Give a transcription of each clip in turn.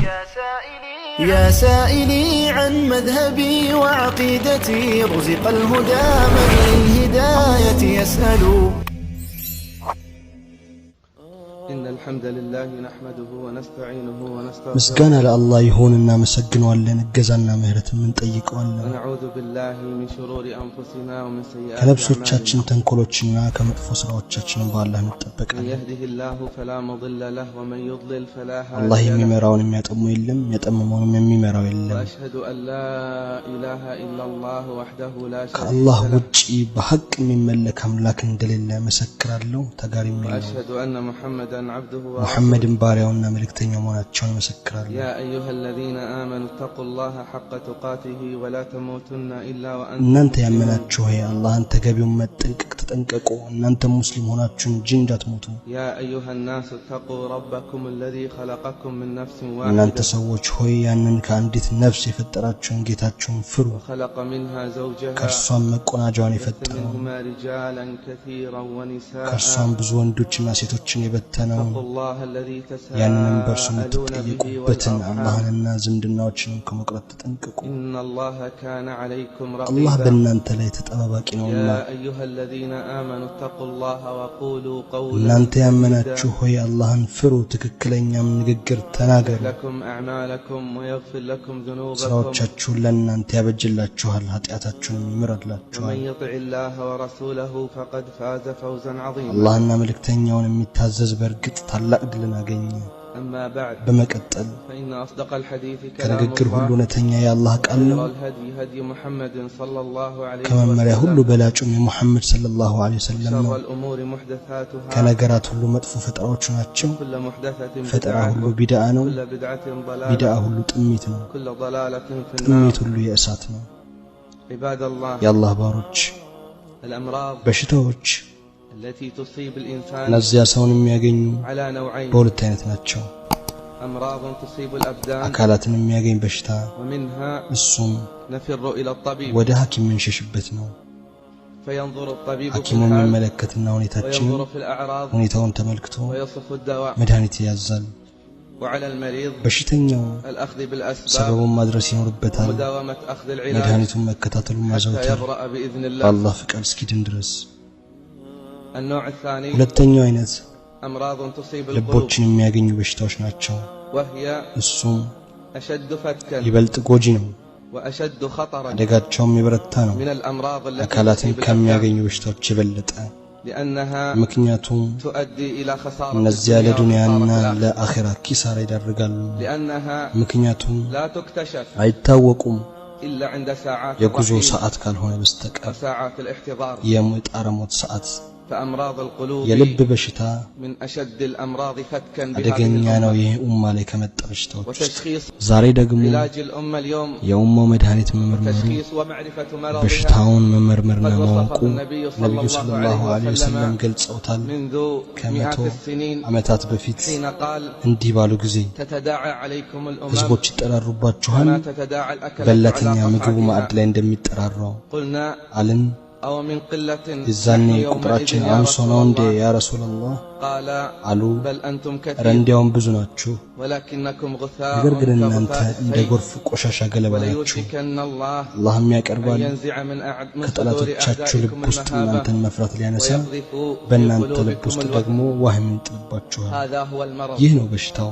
يا سائلي عن مذهبي وعقيدتي رزق الهدى من للهداية يسأل. إن الحمد لله نحمده ونستعينه ونستغفره مسكنا لله يهوننا مسجنوالن እገዛና ምህረትን እንጠይቀዋለን ونعوذ بالله من شرور أنفسنا ومن سيئات ከነፍሶቻችን ተንኮሎችና ከመጥፎ ስራዎቻችን በአላህ من እንጠበቃለን يهده الله فلا مضل له ومن يضلل فلا አላህ هادي له የሚመራውን የሚያጠሙ የለም የጠመመውንም የሚመራው የለም وأشهد أن لا إله إلا الله وحده لا شريك ከአላህ له ውጪ በሐቅ የሚመለክ አምላክ እንደሌለ መሰክራለሁ ተጋሪም የለም وأشهد أن محمدا عبده ورسوله ሙሐመድን ባሪያውና መልእክተኛው መሆናቸውን መሰክራለሁ يا أيها الذين آمنوا اتقوا الله حق تقاته ولا تموتن إلا وأنتم እናንተ ያመናችሁ ሆይ አላህን ተገቢውን መጠንቀቅ ተጠንቀቁ እናንተ ሙስሊም ሆናችሁ እንጂ እንዳትሞቱ يا أيها الناس اتقوا ربكم الذي خلقكم من نفس እናንተ واحدة ሰዎች ሆይ ያንን ከአንዲት ነፍስ የፈጠራችሁን ጌታችሁን ፍሩ وخلق منها زوجها ከእርሷም መቆናጃዋን የፈጠረው منهما رجالا كثيرا ونساء ከእርሷም ብዙ ወንዶችና ሴቶችን የበተነው اتقوا الله الذي ያንን በእርሱ تساءلون به የምትጠየቁበትን والأرحام አላህንና ዝምድናዎችን ከመቁረጥ ተጠንቀቁ إن الله كان عليكم አላህ رقيبا በእናንተ ላይ ተጠባባቂ ነውና يا أيها الذين آمنوا اتقوا الله وقولوا قولا እናንተ ያመናችሁ ሆይ አላህን ፍሩ ትክክለኛም ንግግር ተናገሩ لكم أعمالكم ويغفر لكم ذنوبكم ስራዎቻችሁን ለእናንተ ያበጅላችኋል ኃጢአታችሁን ይምራላችኋል ومن يطع الله ورسوله فقد فاز فوزا عظيما አላህና መልእክተኛውን የሚታዘዝ በእርግጥ ታላቅ ድልን አገኘ أما بعد በመቀጠል فإن أصدق الحديث كلام ከንግግር ሁሉ الله እውነተኛ የአላህ ቃል ነው خير الهدي هدي محمد صلى الله عليه ከመመሪያ ሁሉ وسلم በላጩም የሙሐመድ ሰለላሁ ዐለይሂ ወሰለም شر ነው الأمور محدثاتها ከነገራት ሁሉ መጥፎ ፈጠራዎች ናቸው كل محدثة ፈጠራ بدعة ሁሉ ቢድዓ ነው كل بدعة ቢድዓ ضلالة ሁሉ ጥሚት ነው كل ضلالة في النار ጥሚት ሁሉ የእሳት ነው عباد الله የአላህ ባሮች الأمراض በሽታዎች التي تصيب الإنسان እነዚያ ሰውን የሚያገኙ على نوعين በሁለት አይነት ናቸው أمراض تصيب الأبدان አካላትን የሚያገኝ በሽታ ومنها እሱም نفر إلى الطبيب ወደ ሐኪም የምንሸሽበት ነው فينظر الطبيب في ሐኪሙ الحال የሚመለከትና ሁኔታችን وينظر في الأعراض ሁኔታውን ተመልክቶ ويصف الدواء መድኃኒት ያዛል وعلى المريض በሽተኛው الأخذ بالأسباب ሰበቡን ማድረስ ይኖርበታል ومداومة أخذ العلاج መድኃኒቱን መከታተሉን حتى ማዘውተር يبرأ بإذن الله በአላህ ፍቃድ እስኪድን ድረስ النوع الثاني ሁለተኛው አይነት أمراض تصيب القلوب ልቦችን የሚያገኙ በሽታዎች ናቸው وهي እሱም أشد فتكا ይበልጥ ጎጂ ነው وأشد خطرا አደጋቸውም የበረታ ነው من الأمراض التي አካላትን تصيب الأبدان ከሚያገኙ በሽታዎች የበለጠ لأنها ምክንያቱም تؤدي إلى خسارة እነዚያ الدنيا ለዱንያና وخسارة الآخرة. ለአኺራ ኪሳራ ይዳርጋሉ لأنها ምክንያቱም لا تكتشف አይታወቁም إلا عند ساعات የጉዞ الرحيل ሰዓት ካልሆነ በስተቀር وساعات الاحتضار የሙጣረ ሞት ሰዓት فأمراض القلوب የልብ በሽታ من أشد الأمراض فتكا بهذه አደገኛ ነው الأمة ይህ ኡማ ላይ ከመጣ በሽታዎች ውስጥ وتشخيص ዛሬ ደግሞ علاج الأمة اليوم የኡማው መድኃኒት መመርመሩ تشخيص ومعرفة مرضها በሽታውን መመርመርና قد ማወቁ وصفه النبي ነብዩ صلى ሰለላሁ الله ዐለይሂ عليه ወሰለም وسلم ገልጸውታል منذ ከመቶ مئات السنين ዓመታት በፊት حين قال እንዲህ ባሉ ጊዜ تتداعى عليكم الأمم ህዝቦች ይጠራሩባችኋል كما تتداعى الأكلة በለተኛ على ምግቡ ማዕድ قطعتها ላይ እንደሚጠራራው قلنا አልን أو من قلة የዛኔ نحن ቁጥራችን يومئذ يا አንሶ رسول ነው እንዴ الله ያ ረሱላህ قال አሉ بل أنتم ኧረ كثير እንዲያውም ብዙ ናችሁ ولكنكم غثاء ነገር ግን እናንተ كغثاء እንደ السيل ጎርፍ ቆሻሻ ገለባ ናችሁ وليوشكن الله አላህም ያቀርባል أن ينزع من صدور ከጠላቶቻችሁ ልብ أعدائكم ውስጥ እናንተን المهابة መፍራት ሊያነሳ ويقذف في በእናንተ ልብ قلوبكم ውስጥ الوهن ደግሞ ዋህም ይጥልባችኋል هذا هو المرض ይህ ነው በሽታው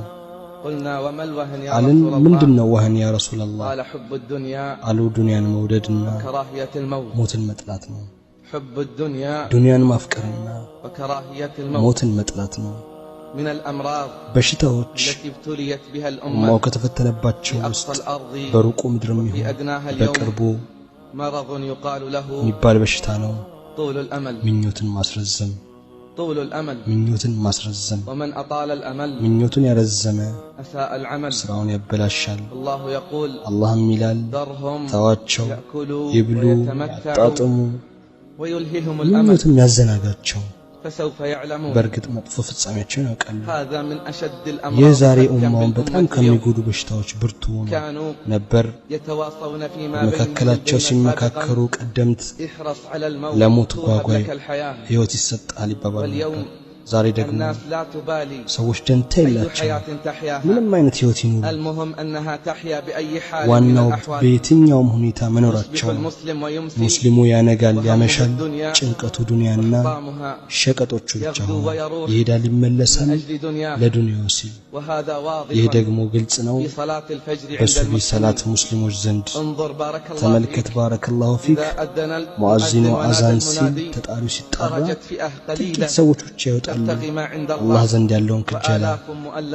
قلنا وما الوهن يا አልን رسول الله ምንድነው ዋህን ያ ረሱላህ قال حب الدنيا አሉ ዱንያን መውደድና وكراهية الموت ሞትን መጥላት ነው حب الدنيا ዱንያን ማፍቀርና وكراهية الموت ሞትን መጥላት ነው من الأمراض በሽታዎች التي ابتليت بها ኡማው الأمة ከተፈተነባቸው في ውስጥ أقصى الأرض በሩቁ ምድርም وفي ይሁን أدناها اليوم በቅርቡ مرض يقال له የሚባል በሽታ ነው طول الأمل ምኞትን ማስረዘም طول الأمل ምኞትን ማስረዘም ومن أطال الأمل ምኞትን ያረዘመ أساء العمل ስራውን ያበላሻል الله يقول አላህም ይላል ذرهم ተዋቸው يأكلوا ይብሉ ويتمتعوا ያጣጥሙ ويلههم الأمل ምኞትም ያዘናጋቸው فسوف يعلمون በእርግጥ መጥፎ ፍጻሜያቸውን ያውቃሉ هذا من أشد الأمراض የዛሬ فتكا ኡማውን በጣም بالأمة اليوم ከሚጎዱ በሽታዎች ብርቱ كانوا ነበር يتواصون فيما በመካከላቸው ሲመካከሩ ቀደምት احرص على الموت ለሞት توهب ጓጓይ لك الحياة ህይወት ይሰጣል ይባባሉ واليوم ነበር ዛሬ ደግሞ ሰዎች ደንታ የላቸው ምንም አይነት ህይወት ይኑሩ ዋናው በየትኛውም ሁኔታ መኖራቸው ሙስሊሙ ያነጋል ያመሻል ጭንቀቱ ዱንያና ሸቀጦቹ ብቻ ነው ይሄዳል ይመለሳል ለዱንያው ሲል ይሄ ደግሞ ግልጽ ነው በሱቢ ሰላት ሙስሊሞች ዘንድ ተመልከት ባረከላሁ ፊክ ሙአዚኑ አዛን ሲል ተጣሪው ሲጣራ ጥቂት ሰዎች ብቻ ይወጣሉ አላህ ዘንድ ያለውን ክጃላ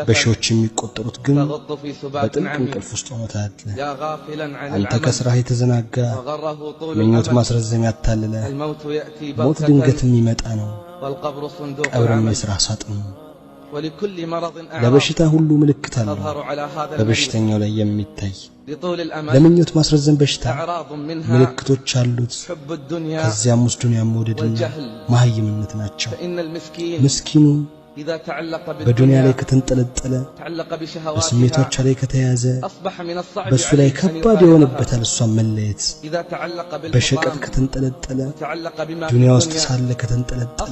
በሺዎች የሚቆጠሩት ግን በጥልቅ እንቅልፍ ውስጥ ሆነው ታያለህ አንተ ከስራህ የተዘናጋ ምኞት ማስረዘም ያታለለ ሞት ድንገት የሚመጣ ነው ቀብርም የስራህ ሳጥን ነው ለበሽታ ሁሉ ምልክት አለ በበሽተኛው ላይ የሚታይ ለምኞት ማስረዘም በሽታ ምልክቶች አሉት ከዚያም ውስጥ ዱንያ መውደድና መሃይምነት ናቸው ምስኪኑ በዱንያ ላይ ከተንጠለጠለ በስሜቶች ላይ ከተያዘ በሱ ላይ ከባድ የሆነበታል እሷን መለየት በሸቀጥ ከተንጠለጠለ ዱንያ ውስጥ ሳለ ከተንጠለጠለ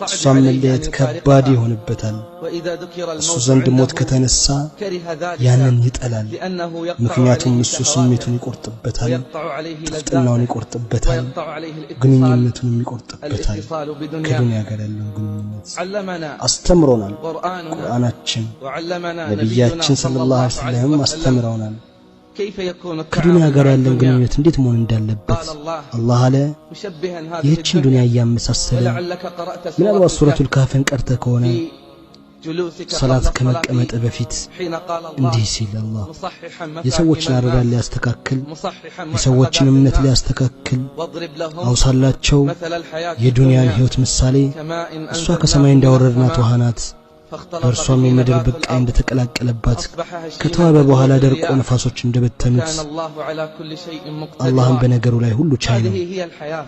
እሷን መለየት ከባድ የሆነበታል እሱ ዘንድ ሞት ከተነሳ ያንን ይጠላል ምክንያቱም እሱ ስሜቱን ይቆርጥበታል ጥፍጥናውን ይቆርጥበታል ግንኙነቱን ይቆርጥበታል ከዱንያ ጋር ያለውን ግንኙነት አስተምሮናል ቁርአናችን ነብያችን ሰለላሁ ዐለይሂ ወሰለም አስተምረውናል ከዱንያ ጋር ያለን ግንኙነት እንዴት መሆን እንዳለበት አላህ አለ ይህችን ዱንያ ያመሳሰለ ምናልባት ሱረቱል ካፍን ቀርተ ከሆነ ሰላት ከመቀመጥ በፊት እንዲህ ሲል አላህ የሰዎችን አረዳድ ሊያስተካክል የሰዎችን እምነት ሊያስተካክል አውሳላቸው የዱንያን ህይወት ምሳሌ እሷ ከሰማይ እንዳወረድናት ውሃ ናት በእርሷም የምድር ብቃይ እንደተቀላቀለባት ከተዋበ በኋላ ደርቆ ነፋሶች እንደበተኑት አላህም በነገሩ ላይ ሁሉ ቻይ ነው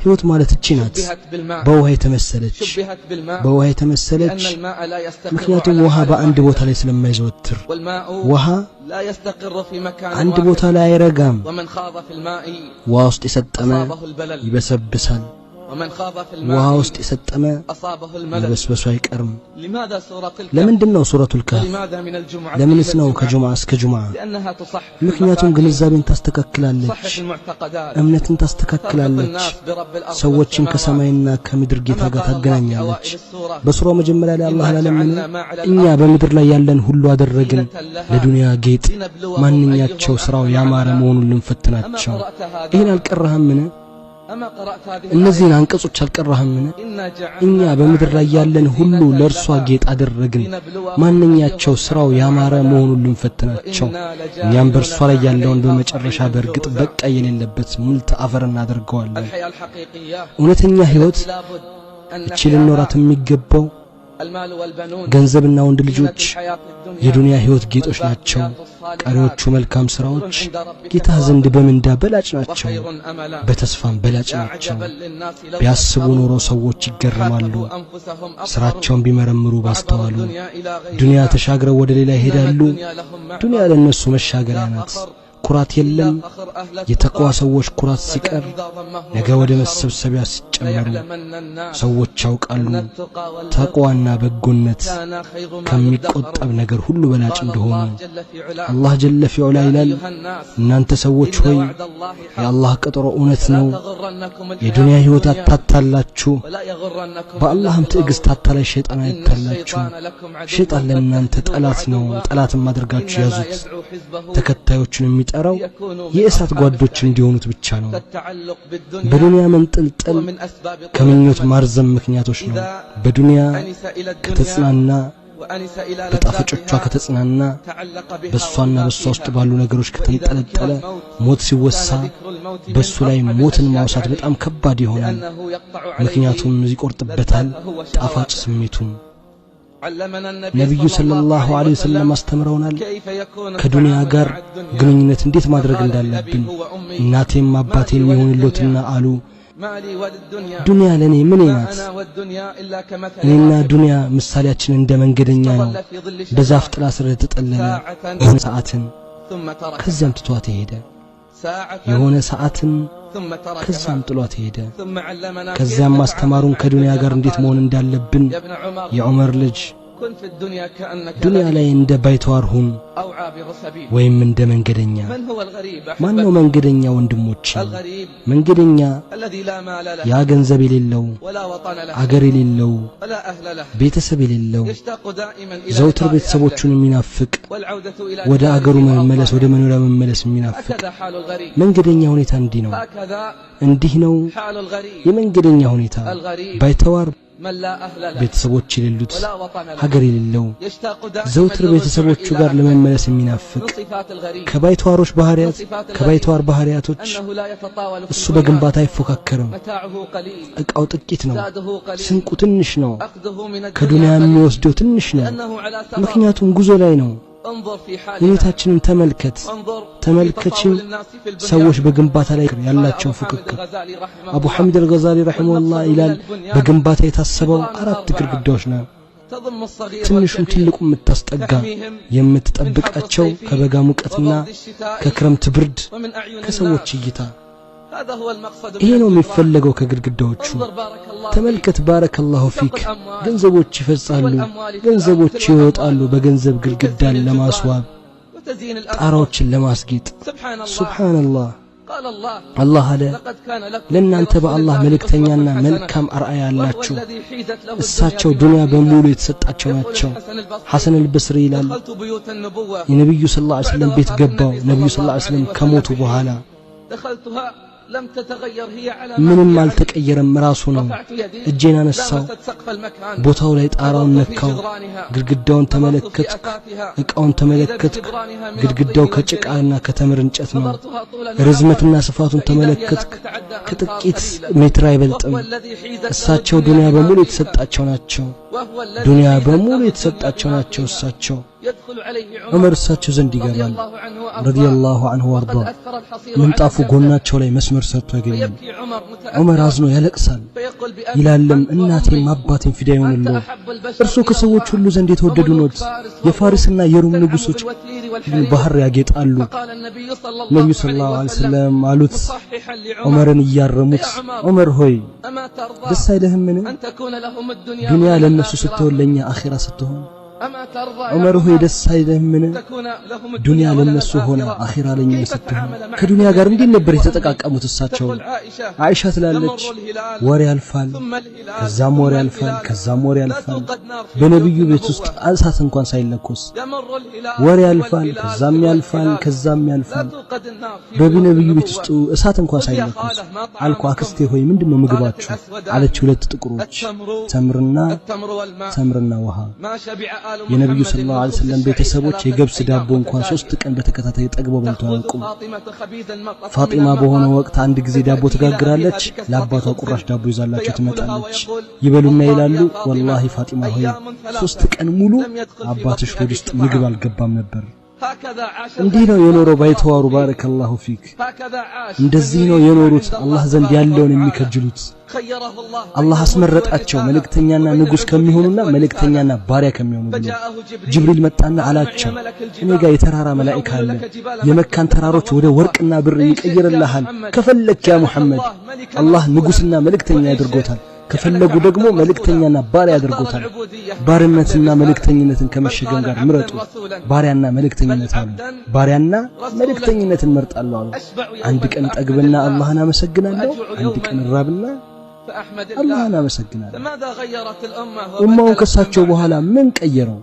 ህይወት ማለት እቺ ናት በውሃ የተመሰለች ምክንያቱም ውሃ በአንድ ቦታ ላይ ስለማይዘወትር ውሃ አንድ ቦታ ላይ አይረጋም ውሃ ውስጥ የሰጠመ ይበሰብሳል ውሃ ውስጥ የሰጠመ መበስበሱ አይቀርም ለምንድነው ሱረቱል ካፍ ለምንስ ነው ከጁምዓ እስከ ጁምዓ ምክንያቱም ግንዛቤን ታስተካክላለች እምነትን ታስተካክላለች ሰዎችን ከሰማይና ከምድር ጌታ ጋር ታገናኛለች በሱራው መጀመሪያ ላይ አላህ ለምን እኛ በምድር ላይ ያለን ሁሉ አደረግን ለዱንያ ጌጥ ማንኛቸው ስራው ያማረ መሆኑን ልንፈትናቸው ይሄን አልቀረህምን እነዚህን አንቀጾች አልቀራህምን እኛ በምድር ላይ ያለን ሁሉ ለእርሷ ጌጥ አደረግን ማንኛቸው ስራው ያማረ መሆኑን ልንፈትናቸው እኛም በእርሷ ላይ ያለውን በመጨረሻ በእርግጥ በቃ የሌለበት ሙልት አፈር እናደርገዋለን እውነተኛ ህይወት እቺ ልንኖራት የሚገባው ገንዘብና ወንድ ልጆች የዱንያ ህይወት ጌጦች ናቸው ቀሪዎቹ መልካም ስራዎች ጌታ ዘንድ በምንዳ በላጭ ናቸው በተስፋም በላጭ ናቸው ቢያስቡ ኖሮ ሰዎች ይገረማሉ ስራቸውን ቢመረምሩ ባስተዋሉ ዱንያ ተሻግረው ወደ ሌላ ይሄዳሉ ዱንያ ለነሱ መሻገሪያ ናት ኩራት የለም የተቋዋ ሰዎች ኩራት ሲቀር ነገ ወደ መሰብሰቢያ ሲጨመሩ ሰዎች ያውቃሉ ተቋዋና በጎነት ከሚቆጠብ ነገር ሁሉ በላጭ እንደሆነ አላህ ጀለ ፊዑላ ይላል እናንተ ሰዎች ሆይ የአላህ ቀጠሮ እውነት ነው የዱንያ ህይወት አታታላችሁ በአላህም ትዕግስት አታላይ ሸይጣን አይታላችሁ ሸይጣን ለእናንተ ጠላት ነው ጠላትም አድርጋችሁ ያዙት ተከታዮቹን የሚጠራው የእሳት ጓዶች እንዲሆኑት ብቻ ነው በዱንያ መንጠልጠል ከምኞት ማርዘም ምክንያቶች ነው በዱንያ ከተጽናና በጣፈጮቿ ከተጽናና በሷና በሷ ውስጥ ባሉ ነገሮች ከተንጠለጠለ ሞት ሲወሳ በሱ ላይ ሞትን ማውሳት በጣም ከባድ ይሆናል ምክንያቱም ይቆርጥበታል ጣፋጭ ስሜቱን ነብዩ ሰለላሁ ዐለይሂ ወሰለም አስተምረውናል ከዱንያ ጋር ግንኙነት እንዴት ማድረግ እንዳለብን እናቴም አባቴም ይሁንልዎትና አሉ ዱንያ ለኔ ምን ናት እኔና ዱንያ ምሳሌያችን እንደ መንገደኛ ነው በዛፍ ጥላ ስር ተጠለለ ሰዓትን ከዚያም ትቷት ሄደ የሆነ ሰዓትን ከዛም ጥሏት ሄደ ከዛም ማስተማሩን ከዱንያ ጋር እንዴት መሆን እንዳለብን የዑመር ልጅ ዱንያ ላይ እንደ ባይተዋር ሁን ወይም እንደ መንገደኛ ማን ነው መንገደኛ ወንድሞች መንገደኛ ያ ገንዘብ የሌለው አገር የሌለው ቤተሰብ የሌለው ዘውትር ቤተሰቦቹን የሚናፍቅ ወደ አገሩ መመለስ ወደ መኖሪያ መመለስ የሚናፍቅ መንገደኛ ሁኔታ እንዲህ ነው የመንገደኛ ሁኔታ ባይተዋር ቤተሰቦች የሌሉት ሀገር የሌለው ዘውትር ቤተሰቦቹ ጋር ለመመለስ የሚናፍቅ ከባይተዋር ባህሪያቶች እሱ በግንባታ አይፎካከርም እቃው ጥቂት ነው ስንቁ ትንሽ ነው ከዱንያ የሚወስደው ትንሽ ነው ምክንያቱም ጉዞ ላይ ነው ሁኔታችንን ተመልከችን ሰዎች በግንባታ ላይ ያላቸው ፍክክር አቡ ሐሚድ አልገዛሊ ረሂመሁላህ ይላል በግንባታ የታሰበው 4 ግድግዳዎች ነው ትንሹም ትልቁም የምታስጠጋ የምትጠብቃቸው ከበጋ ሙቀትና ከክረምት ብርድ ከሰዎች እይታ ይሄ ነው የሚፈልገው ከግድግዳዎቹ ተመልከት ባረከላሁ ፊክ ገንዘቦች ይፈጻሉ ገንዘቦች ይወጣሉ በገንዘብ ግድግዳን ለማስዋብ ጣራዎችን ለማስጌጥ ሱብሃንአላህ አላህ አለ ለእናንተ በአላህ መልእክተኛና መልካም አርአያ ያላችሁ እሳቸው ዱንያ በሙሉ የተሰጣቸው ናቸው ሐሰን አልበስሪ ይላል የነብዩ ሰለላሁ ዐለይሂ ወሰለም ቤት ገባው ነብዩ ሰለላሁ ዐለይሂ ወሰለም ከሞቱ በኋላ ምንም አልተቀየረም ራሱ ነው እጄን አነሳው ቦታው ላይ ጣራውን ነካው ግድግዳውን ተመለከትኩ እቃውን ተመለከትኩ ግድግዳው ከጭቃና ከተምር እንጨት ነው ርዝመትና ስፋቱን ተመለከትኩ ከጥቂት ሜትር አይበልጥም እሳቸው ዱንያ በሙሉ የተሰጣቸው ናቸው እሳቸው ዑመር እሳቸው ዘንድ ይገባል ረዲየላሁ ዐንሁ ወርዳ ምንጣፉ ጎናቸው ላይ መስመር ሰርቶ ያገኛል ዑመር አዝኖ ያለቅሳል ይላልም እናቴም አባቴም ፊዳ ይሆንልዎ እርሱ ከሰዎች ሁሉ ዘንድ የተወደዱ ኖት የፋሪስና የሩም ንጉሶች ባህር ያጌጣሉ ነብዩ ሰለላሁ ዐለይሂ ወሰለም አሉት ዑመርን እያረሙት ዑመር ሆይ ደስ አይልህምን ዱንያ ለነሱ ስትወለኛ አኺራ ስትሆን ዑመር ሆይ ደስ አይልህምን ዱንያ ለነሱ ሆነ አኺራ ለኛ ስትሆን ከዱንያ ጋር እንዴት ነበር የተጠቃቀሙት እሳቸው አይሻ ትላለች ወሬ ያልፋል ከዛም ወሬ ያልፋል በነብዩ ቤት ውስጥ እሳት እንኳን ሳይለኮስ ወሬ ያልፋል ከዛም ያልፋል በነብዩ ቤት ውስጥ እሳት እንኳን ሳይለኮስ አልኩ አክስቴ ሆይ ምንድነው ምግባችሁ አለች ሁለት ጥቁሮች ተምርና ውሃ የነብዩ ሰለላሁ ዐለይሂ ወሰለም ቤተሰቦች የገብስ ዳቦ እንኳን 3 ቀን በተከታታይ ጠግበው በልተው አያውቁም ፋጢማ በሆነ ወቅት አንድ ጊዜ ዳቦ ትጋግራለች ለአባቷ ቁራሽ ዳቦ ይዛላቸው ትመጣለች ይበሉና ይላሉ ወላሂ ፋጢማ ሆይ 3 ቀን ሙሉ አባትሽ ሆድ ውስጥ ምግብ አልገባም ነበር እንዲህ ነው የኖረው ባይተዋሩ ባረከላሁ ፊክ እንደዚህ ነው የኖሩት አላህ ዘንድ ያለውን የሚከጅሉት አላህ አስመረጣቸው መልእክተኛና ንጉስ ከሚሆኑና መልእክተኛና ባሪያ ከሚሆኑ ጅብሪል መጣና አላቸው እኔ ጋር የተራራ መላእክት አለ የመካን ተራሮች ወደ ወርቅና ብር ይቀይርልሃል ከፈለክ ያ ሙሐመድ አላህ ንጉስና መልእክተኛ ያድርጎታል ከፈለጉ ደግሞ መልእክተኛና ባሪያ ያድርጎታል ባርነትና መልእክተኝነትን ከመሸገም ጋር ምረጡ ባሪያና መልእክተኝነትን መርጣለሁ አሉ አንድ ቀን ጠግብና አላህን አመሰግናለሁ አንድ ቀን ራብና አላህን አመሰግናለሁ ኡማውን ከሳቸው በኋላ ምን ቀየረው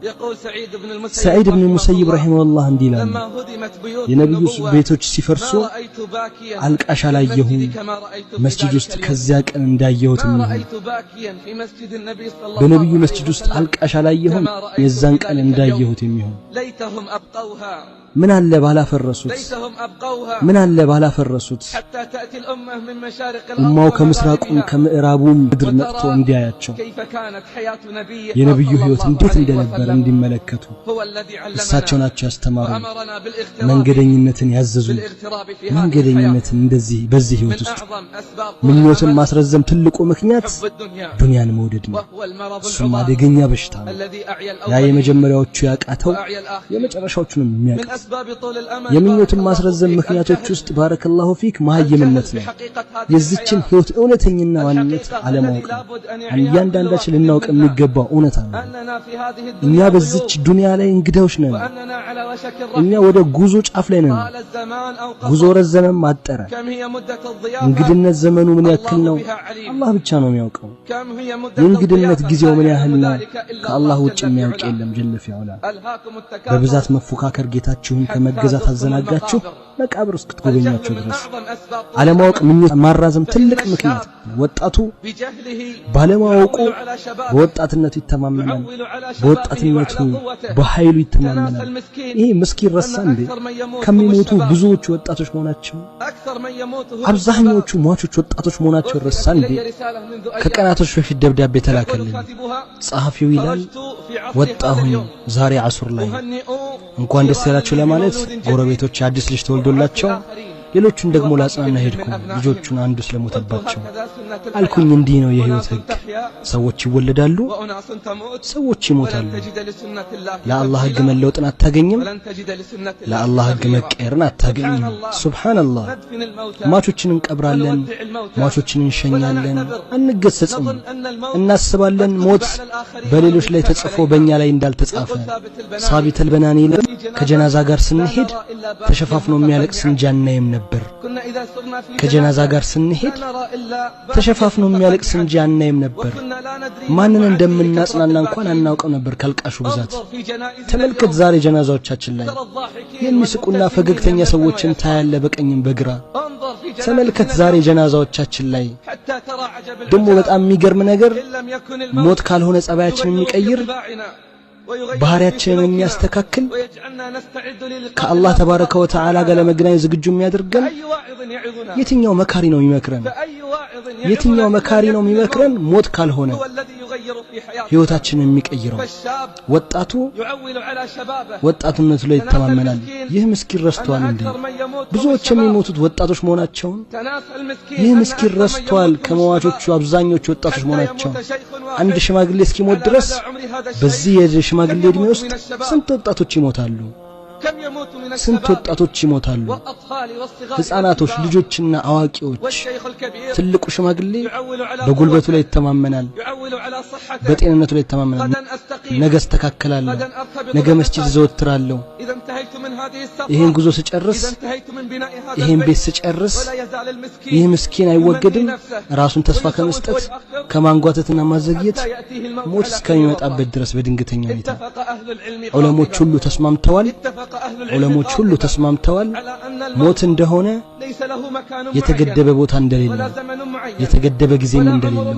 ሰዒድ ኢብኑ ሙሰይብ ረሂመሁላህ እንዲላል የነብዩ ቤቶች ሲፈርሱ አልቃሽ አላየሁም መስጂድ ውስጥ ከዚያ ቀን እንዳየሁት ነው በነብዩ መስጂድ ውስጥ አልቃሽ አላየሁም የዛን ቀን እንዳየሁት የሚሆን ምን አለ ባላፈረሱት ኡማው ከምስራቁም ከምዕራቡም ምድር መጥቶ እንዲያያቸው የነብዩ ህይወት እንዴት እንደነበር እንዲመለከቱ እሳቸው ናቸው ያስተማሩ መንገደኝነትን ያዘዙ መንገደኝነትን እንደዚህ በዚህ ህይወት ውስጥ ምኞትን ማስረዘም ትልቁ ምክንያት ዱንያን መውደድ ነው እሱም አደገኛ በሽታ ነው ያ የመጀመሪያዎቹ ያቃተው የመጨረሻዎቹንም የሚያቀስ የምኞትን ማስረዘም ምክንያቶች ውስጥ ባረከላሁ ፊክ መሀይምነት ነው። የዚችን ህይወት እውነተኛና ዋንነት አለማወቅ ነው። እያንዳንዳችን ልናውቅ የሚገባው እውነታ ነው። እኛ በዚች ዱንያ ላይ እንግዳዎች ነን። እኛ ወደ ጉዞ ጫፍ ላይ ነን። ጉዞ ረዘመም አጠረ። እንግድነት ዘመኑ ምን ያክል ነው አላህ ብቻ ነው የሚያውቀው። የእንግድነት ጊዜው ምን ያህል ነው ከአላህ ውጭ የሚያውቅ የለም ጀለ ፊዑላ። በብዛት መፎካከር ጌታችሁን ከመገዛት አዘናጋችሁ መቃብር እስክትጎበኛችሁ ድረስ። አለማወቅ ምኞት ማራዘም ትልቅ ምክንያት። ወጣቱ ባለማወቁ በወጣትነቱ ይተማመናል፣ በወጣትነቱ በኃይሉ ይተማመናል። ይሄ ምስኪን ረሳ እንዴ ከሚሞቱ ብዙዎች ወጣቶች መሆናቸው፣ አብዛኞቹ ሟቾች ወጣቶች መሆናቸው ረሳ እንዴ? ከቀናቶች በፊት ደብዳቤ ተላከልኝ። ጸሐፊው ይላል ወጣሁኝ ዛሬ አሱር ላይ እንኳን ደስ ያላችሁ ለማለት ጎረቤቶች አዲስ ልጅ ተወልዶላቸው ሌሎቹን ደግሞ ላጽናና ሄድኩ። ልጆቹን አንዱ ስለሞተባቸው አልኩኝ እንዲህ ነው የህይወት ህግ። ሰዎች ይወለዳሉ፣ ሰዎች ይሞታሉ። ለአላህ ህግ መለወጥን አታገኝም፣ ለአላህ ህግ መቀየርን አታገኝም። ሱብሃንአላህ። ሟቾችን እንቀብራለን፣ ሟቾችን እንሸኛለን፣ አንገሰጽም፣ እናስባለን። ሞት በሌሎች ላይ ተጽፎ በእኛ ላይ እንዳልተጻፈ ሳቢተል በናኒ ከጀናዛ ጋር ስንሄድ ተሸፋፍኖ የሚያለቅስን ጃናይም ነበር። ከጀናዛ ጋር ስንሄድ ተሸፋፍኖ የሚያለቅስን ጃናይም ነበር። ማንን እንደምናጽናና እንኳን አናውቀው ነበር ካልቃሹ ብዛት። ተመልከት ዛሬ ጀናዛዎቻችን ላይ የሚስቁና ፈገግተኛ ሰዎችን ታያለ በቀኝም በግራ። ተመልከት ዛሬ ጀናዛዎቻችን ላይ ደግሞ በጣም የሚገርም ነገር ሞት ካልሆነ ጸባያችንን የሚቀይር ባህሪያችንን የሚያስተካክል ከአላህ ተባረከ ወተዓላ ጋር ለመገናኘት ዝግጁ የሚያደርገን የትኛው መካሪ ነው የሚመክረን? የትኛው መካሪ ነው የሚመክረን? ሞት ካልሆነ ህይወታችንን የሚቀይረው ወጣቱ ወጣትነቱ ላይ ይተማመናል። ይህ ምስኪን ረስቷል እንዴ ብዙዎች የሚሞቱት ወጣቶች መሆናቸውን? ይህ ምስኪን ረስቷል ከመዋቾቹ አብዛኞቹ ወጣቶች መሆናቸውን? አንድ ሽማግሌ እስኪሞት ድረስ በዚህ የሽማግሌ እድሜ ውስጥ ስንት ወጣቶች ይሞታሉ? ስንት ወጣቶች ይሞታሉ? ህፃናቶች፣ ልጆችና አዋቂዎች። ትልቁ ሽማግሌ በጉልበቱ ላይ ይተማመናል፣ በጤንነቱ ላይ ይተማመናል። ነገ አስተካክላለሁ፣ ነገ መስጂድ ዘወትራለሁ፣ ይሄን ጉዞ ስጨርስ፣ ይሄን ቤት ስጨርስ ይህ ምስኪን አይወገድም። ራሱን ተስፋ ከመስጠት ከማንጓተትና ማዘግየት ሞት እስከሚመጣበት ድረስ በድንገተኛ ሁኔታ ዑለሞች ሁሉ ተስማምተዋል። ዑለሞች ሁሉ ተስማምተዋል ሞት እንደሆነ የተገደበ ቦታ እንደሌለው፣ የተገደበ ጊዜም እንደሌለው፣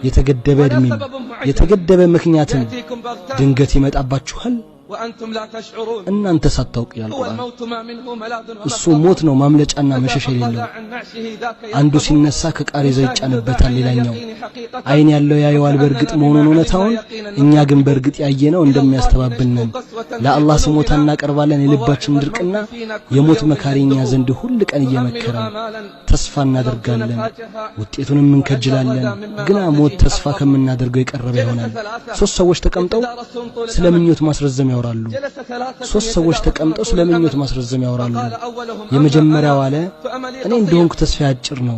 የተገደበ እድሜ፣ የተገደበ ምክንያትም ድንገት ይመጣባችኋል እናንተ ሳታውቁ ያልቁራን። እሱ ሞት ነው ማምለጫና መሸሽ የሌለው። አንዱ ሲነሳ ከቃሬዛ ይጫንበታል ሌላኛው። አይን ያለው ያየዋል በርግጥ መሆኑን እውነታውን፣ እኛ ግን በርግጥ ያየነው እንደሚያስተባብልነን ለአላህ ስሞታ እናቀርባለን። የልባችን ድርቅና የሞት መካሪኛ ዘንድ ሁሉ ቀን እየመከረን ተስፋ እናደርጋለን፣ ውጤቱንም እንከጅላለን። ግና ሞት ተስፋ ከምናደርገው የቀረበ ይሆናል። ሶስት ሰዎች ተቀምጠው ስለምኞት ማስረዘም ያወራሉ። ሶስት ሰዎች ተቀምጠው ስለምኞት ማስረዘም ያወራሉ። የመጀመሪያው አለ እኔ እንደሆንኩ ተስፋዬ አጭር ነው፣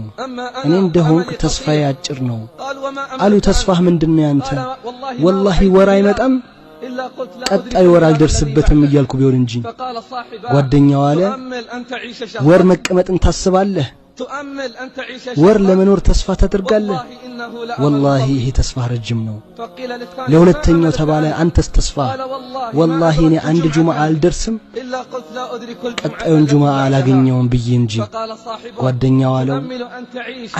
እኔ እንደሆንኩ ተስፋዬ አጭር ነው አሉ። ተስፋህ ምንድነው ያንተ? ወላሂ ወር አይመጣም ቀጣይ ወር አልደርስበትም እያልኩ ቢሆን እንጂ። ጓደኛው አለ ወር መቀመጥን ታስባለህ? ወር ለመኖር ተስፋ ታደርጋለህ? ወላሂ ይሄ ተስፋ ረጅም ነው። ለሁለተኛው ተባለ አንተስ ተስፋ? ወላሂ እኔ አንድ ጁማዓ አልደርስም ቀጣዩን ጁማዓ አላገኘውም ብዬ እንጂ። ጓደኛው አለው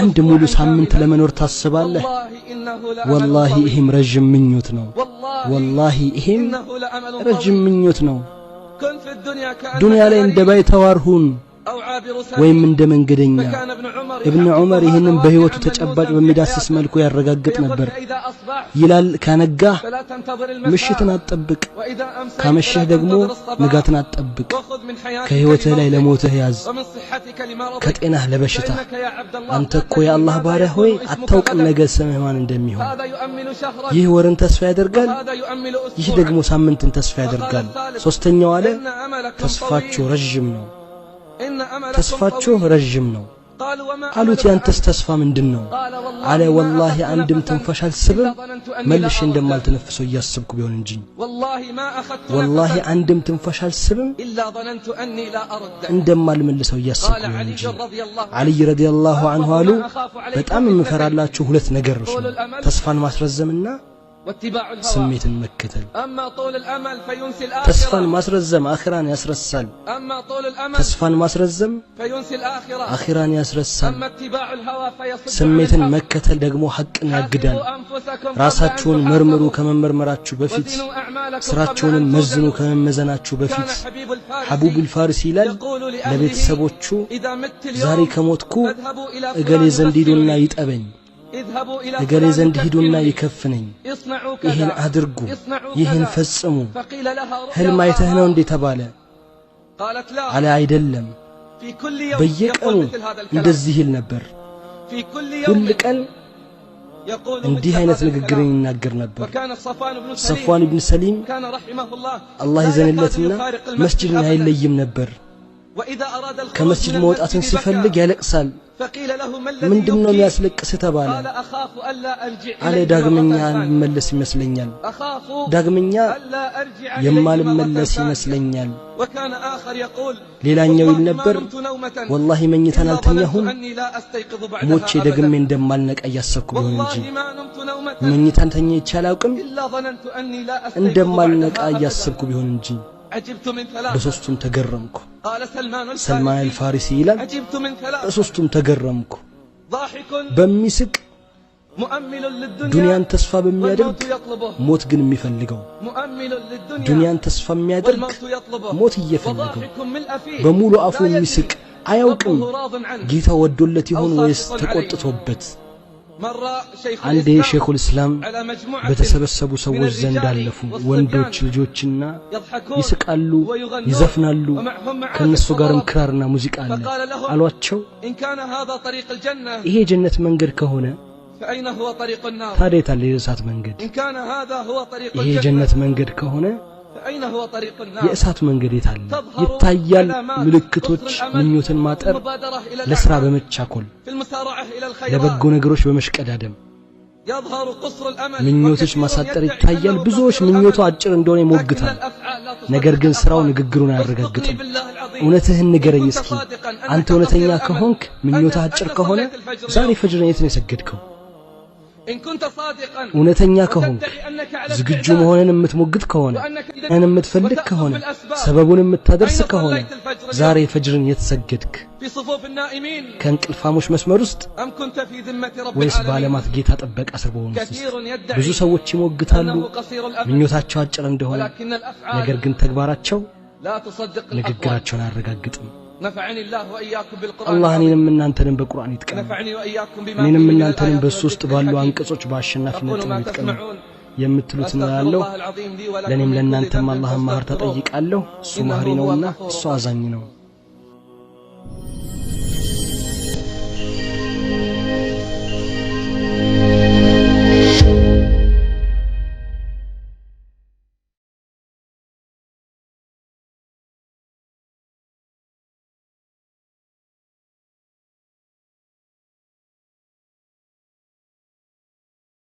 አንድ ሙሉ ሳምንት ለመኖር ታስባለህ? ወላሂ ይሄም ረጅም ምኞት ነው። ወላሂ ይሄም ረጅም ምኞት ነው። ዱንያ ላይ እንደ ባይተዋር ሁን፣ ወይም እንደ መንገደኛ ኢብኑ ዑመር ይህንን በህይወቱ ተጨባጭ በሚዳስስ መልኩ ያረጋግጥ ነበር ይላል ከነጋህ ምሽትን አትጠብቅ ካመሸህ ደግሞ ንጋትን አትጠብቅ ከህይወትህ ላይ ለሞትህ ያዝ ከጤናህ ለበሽታ አንተ እኮ የአላህ ባሪያ ሆይ አታውቅም ነገ ስምህ ማን እንደሚሆን ይህ ወርን ተስፋ ያደርጋል ይህ ደግሞ ሳምንትን ተስፋ ያደርጋል ሶስተኛው አለ ተስፋችሁ ረጅም ነው ተስፋችሁ ረጅም ነው አሉት ያንተስ ተስፋ ምንድነው አለ ወላሂ አንድም ትንፋሽ አልስብም መልሼ እንደማልተነፍሰው እያሰብኩ ቢሆን እንጂ ወላሂ አንድም ትንፋሽ አልስብም እንደማልመልሰው እያሰብኩ ቢሆን እንጂ አልይ ረዲየላሁ ዐንሁ አሉ በጣም የምፈራላችሁ ሁለት ነገር ነው ተስፋን ማስረዘምና ስሜትን መከተል ተስፋን ማስረዘም አኺራን ያስረሳል ተስፋን ማስረዘም አኺራን ያስረሳል ስሜትን መከተል ደግሞ ሐቅን ያግዳል ራሳችሁን መርምሩ ከመመርመራችሁ በፊት ስራችሁን መዝኑ ከመመዘናችሁ በፊት ሐቡቡል ፋሪሲ ይላል ለቤተሰቦቹ ዛሬ ከሞትኩ እገሌ ዘንድ ሂዱና ይጠበኝ እገሌ ዘንድ ሂዱና ይከፍነኝ ይህን አድርጉ ይህን ፈጽሙ ህልም አይተህ ነው እንዴ ተባለ አለ አይደለም በየቀኑ እንደዚህ ይል ነበር ሁሉ ቀን እንዲህ አይነት ንግግርን ይናገር ነበር ሰፍዋን ኢብኑ ሰሊም አላህ ይዘንለትና መስጂድን አይለይም ነበር ከመስጂድ መውጣትን ሲፈልግ ያለቅሳል ምንድነው የሚያስለቅስ ተባለ አለ ዳግመኛ መለስ ይመስለኛል ዳግመኛ የማልመለስ ይመስለኛል ሌላኛው ይል ነበር ወላሂ መኝታን አልተኛሁም ሞቼ ደግሜ እንደማልነቃ ያሰብኩ ቢሆን እንጂ መኝታን ተኝቼ አላውቅም እንደማልነቃ ያሰብኩ ቢሆን እንጂ በሶስቱም ተገረምኩ ሰልማን አልፋሪሲ ይላል በሶስቱም ተገረምኩ በሚስቅ ዱንያን ተስፋ በሚያደርግ ሞት ግን የሚፈልገው ዱንያን ተስፋ የሚያደርግ ሞት እየፈለገው በሙሉ አፉ የሚስቅ አያውቅም ጌታ ወዶለት ይሆን ወይስ ተቆጥቶበት አንዴ ሼኹል እስላም በተሰበሰቡ ሰዎች ዘንድ አለፉ ወንዶች ልጆችና ይስቃሉ ይዘፍናሉ ከነሱ ጋርም ክራርና ሙዚቃ አለ አሏቸው ይሄ ጀነት መንገድ ከሆነ ታዲያ ታለ የእሳት መንገድ ይሄ ጀነት መንገድ ከሆነ የእሳት መንገድ የታለ ይታያል ምልክቶች ምኞትን ማጠር ለስራ በመቻኮል ለበጎ ነገሮች በመሽቀዳደም ምኞቶች ማሳጠር ይታያል ብዙዎች ምኞቱ አጭር እንደሆነ ይሞግታል ነገር ግን ስራው ንግግሩን አያረጋግጥም እውነትህን ንገረኝ እስኪ አንተ እውነተኛ ከሆንክ ምኞቱ አጭር ከሆነ ዛሬ ፈጅርን የት ነው የሰገድከው እውነተኛ ከሆንክ ዝግጁ መሆንን የምትሞግት ከሆነ እኔን የምትፈልግ ከሆነ ሰበቡን የምታደርስ ከሆነ ዛሬ ፈጅርን የተሰገድክ ከእንቅልፋሞች መስመር ውስጥ ወይስ በዓለማት ጌታ ጥበቃ ስር በሆኑት ብዙ ሰዎች ይሞግታሉ ምኞታቸው አጭር እንደሆነ ነገር ግን ተግባራቸው ንግግራቸውን አያረጋግጥም نفعني الله وإياكم بالقرآن الله እኔንም እናንተንም በቁርአን ይጥቀም نفعني وإياكم بما እኔንም እናንተንም በሶስት ባሉ አንቀጾች በአሸናፊነት ይጥቀም የምትሉት ነው ያለው ለኔም ለእናንተም አላህን ማህር ተጠይቃለሁ እሱ ማህሪ ነውና እሱ አዛኝ ነው